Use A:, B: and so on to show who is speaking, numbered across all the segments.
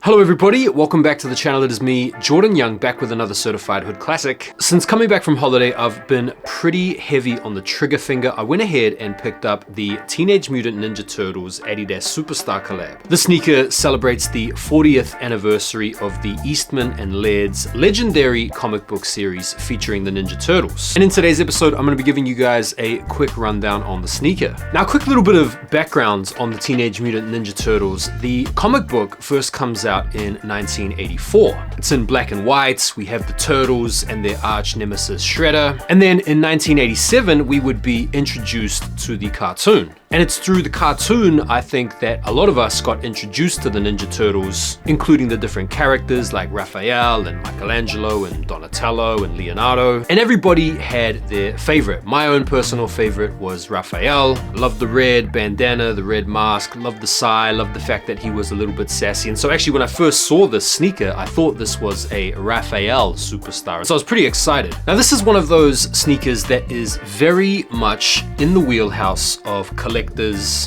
A: Hello everybody, welcome back to the channel. It is me, Jordan Young, back with another certified hood classic. Since coming back from holiday, I've been pretty heavy on the trigger finger. I went ahead and picked up the Teenage Mutant Ninja Turtles Adidas Superstar collab. This sneaker celebrates the 40th anniversary of the Eastman and Laird's legendary comic book series featuring the Ninja Turtles. And in today's episode, I'm going to be giving you guys a quick rundown on the sneaker. Now, a quick little bit of background on the Teenage Mutant Ninja Turtles. The comic book first comes out in 1984. It's in black and white. We have the Turtles and their arch nemesis Shredder. And then in 1987, we would be introduced to the cartoon. And it's through the cartoon, I think, that a lot of us got introduced to the Ninja Turtles, including the different characters like Raphael and Michelangelo and Donatello and Leonardo. And everybody had their favorite. My own personal favorite was Raphael. Loved the red bandana, the red mask, loved the sigh, loved the fact that he was a little bit sassy. And so actually when I first saw this sneaker, I thought this was a Raphael superstar. So I was pretty excited. Now this is one of those sneakers that is very much in the wheelhouse of collectors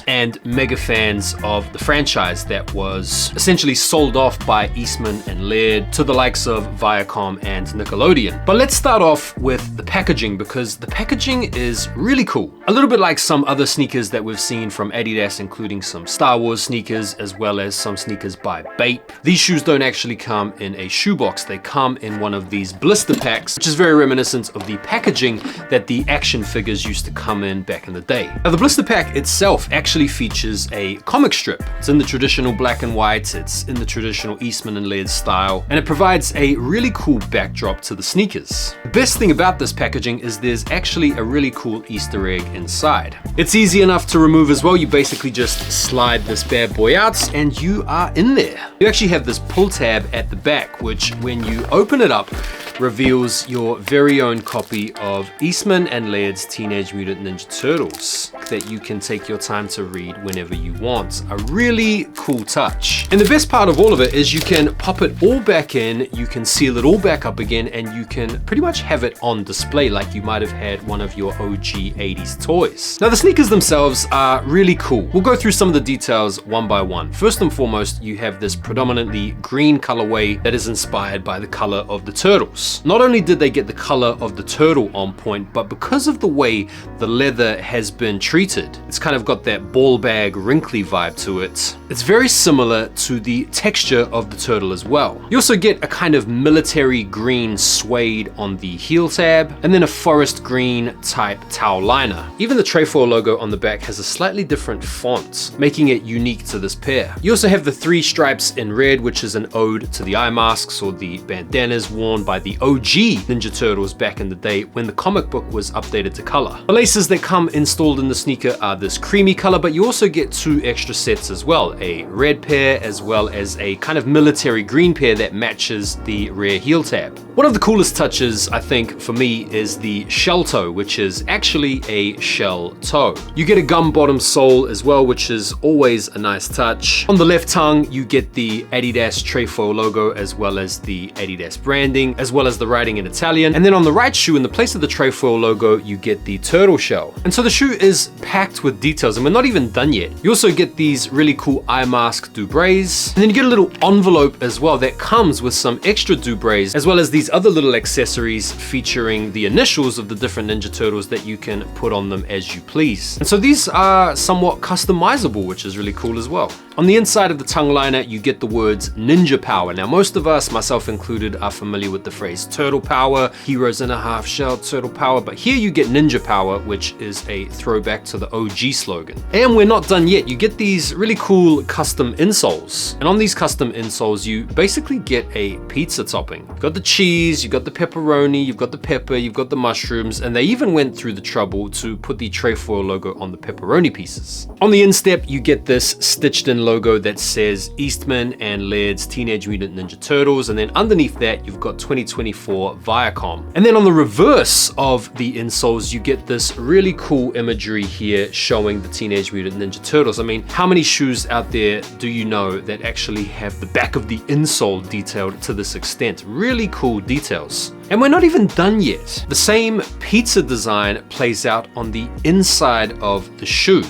A: and mega fans of the franchise that was essentially sold off by Eastman and Laird to the likes of Viacom and Nickelodeon. But let's start off with the packaging, because the packaging is really cool. A little bit like some other sneakers that we've seen from Adidas, including some Star Wars sneakers as well as some sneakers by Bape. These shoes don't actually come in a shoebox. They come in one of these blister packs, which is very reminiscent of the packaging that the action figures used to come in back in the day. Now the blister pack itself actually features a comic strip. It's in the traditional black and white, it's in the traditional Eastman and Laird style, and it provides a really cool backdrop to the sneakers. The best thing about this packaging is there's actually a really cool Easter egg inside. It's easy enough to remove as well. You basically just slide this bad boy out and you are in there. You actually have this pull tab at the back, which when you open it up, reveals your very own copy of Eastman and Laird's Teenage Mutant Ninja Turtles that you can take your time to read whenever you want. A really cool touch. And the best part of all of it is you can pop it all back in, you can seal it all back up again, and you can pretty much have it on display like you might have had one of your OG 80s toys. Now the sneakers themselves are really cool. We'll go through some of the details one by one. First and foremost, you have this predominantly green colorway that is inspired by the color of the Turtles. Not only did they get the color of the turtle on point, but because of the way the leather has been treated, it's kind of got that ball bag wrinkly vibe to it. It's very similar to the texture of the turtle as well. You also get a kind of military green suede on the heel tab, and then a forest green type towel liner. Even the trefoil logo on the back has a slightly different font, making it unique to this pair. You also have the three stripes in red, which is an ode to the eye masks or the bandanas worn by the OG Ninja Turtles back in the day when the comic book was updated to color. The laces that come installed in the sneaker are this creamy color, but you also get two extra sets as well, a red pair as well as a kind of military green pair that matches the rear heel tab. One of the coolest touches, I think, for me is the shell toe, which is actually a shell toe. You get a gum bottom sole as well, which is always a nice touch. On the left tongue, you get the Adidas trefoil logo as well as the Adidas branding, as well as the writing in Italian. And then on the right shoe, in the place of the trefoil logo, you get the turtle shell. And so the shoe is packed with details, and we're not even done yet. You also get these really cool eye mask doubrays. And then you get a little envelope as well that comes with some extra doubrays, as well as these other little accessories featuring the initials of the different Ninja Turtles that you can put on them as you please. And so these are somewhat customizable, which is really cool as well. On the inside of the tongue liner, you get the words Ninja Power. Now, most of us, myself included, are familiar with the phrase Turtle Power, Heroes in a Half Shell, Turtle Power, but here you get Ninja Power, which is a throwback to the OG slogan. And we're not done yet. You get these really cool custom insoles. And on these custom insoles, you basically get a pizza topping. You've got the cheese, you've got the pepperoni, you've got the pepper, you've got the mushrooms, and they even went through the trouble to put the trefoil logo on the pepperoni pieces. On the instep, you get this stitched in logo that says Eastman and Laird's Teenage Mutant Ninja Turtles, and then underneath that, you've got 2024 Viacom. And then on the reverse of the insoles, you get this really cool imagery here showing the Teenage Mutant Ninja Turtles. I mean, how many shoes out there do you know that actually have the back of the insole detailed to this extent? Really cool details. And we're not even done yet. The same pizza design plays out on the inside of the shoe.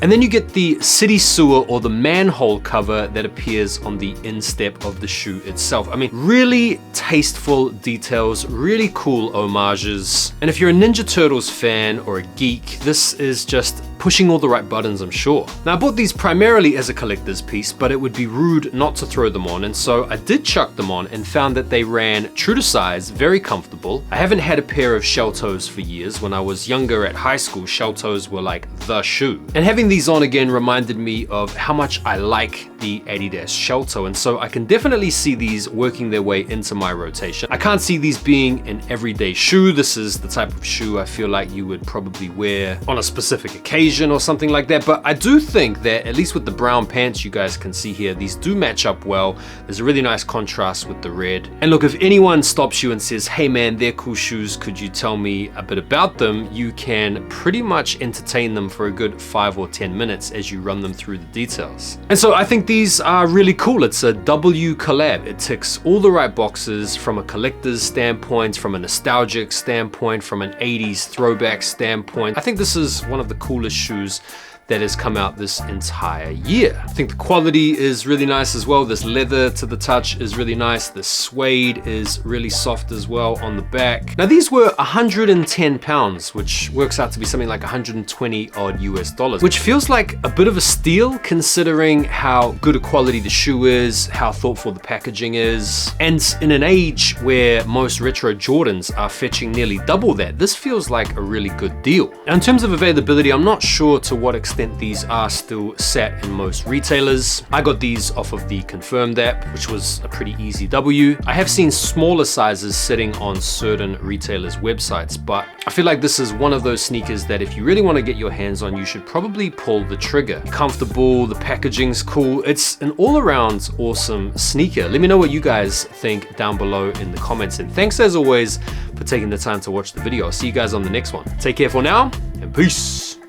A: And then you get the city sewer or the manhole cover that appears on the instep of the shoe itself. I mean, really tasteful details, really cool homages. And if you're a Ninja Turtles fan or a geek, this is just pushing all the right buttons, I'm sure. Now, I bought these primarily as a collector's piece, but it would be rude not to throw them on, and so I did chuck them on and found that they ran true to size, very comfortable. I haven't had a pair of shell toes for years. When I was younger at high school, shell toes were like the shoe. And having these on again reminded me of how much I like the Adidas shell toe, and so I can definitely see these working their way into my rotation. I can't see these being an everyday shoe. This is the type of shoe I feel like you would probably wear on a specific occasion or something like that, but I do think that at least with the brown pants you guys can see here, these do match up well. There's a really nice contrast with the red. And look, if anyone stops you and says, hey man, they're cool shoes, could you tell me a bit about them? You can pretty much entertain them for a good 5 or 10 minutes as you run them through the details. And so I think these are really cool. It's a W collab. It ticks all the right boxes from a collector's standpoint, from a nostalgic standpoint, from an 80s throwback standpoint. I think this is one of the coolest shoes that has come out this entire year. I think the quality is really nice as well. This leather to the touch is really nice. The suede is really soft as well on the back. Now these were 110 pounds, which works out to be something like 120 odd US dollars, which feels like a bit of a steal considering how good a quality the shoe is, how thoughtful the packaging is. And in an age where most retro Jordans are fetching nearly double that, this feels like a really good deal. Now, in terms of availability, I'm not sure to what extent these are still sat in most retailers. I got these off of the Confirmed app, which was a pretty easy W. I have seen smaller sizes sitting on certain retailers' websites, but I feel like this is one of those sneakers that if you really want to get your hands on, you should probably pull the trigger. Comfortable, the packaging's cool. It's an all-around awesome sneaker. Let me know what you guys think down below in the comments, and thanks as always for taking the time to watch the video. I'll see you guys on the next one. Take care for now, and peace.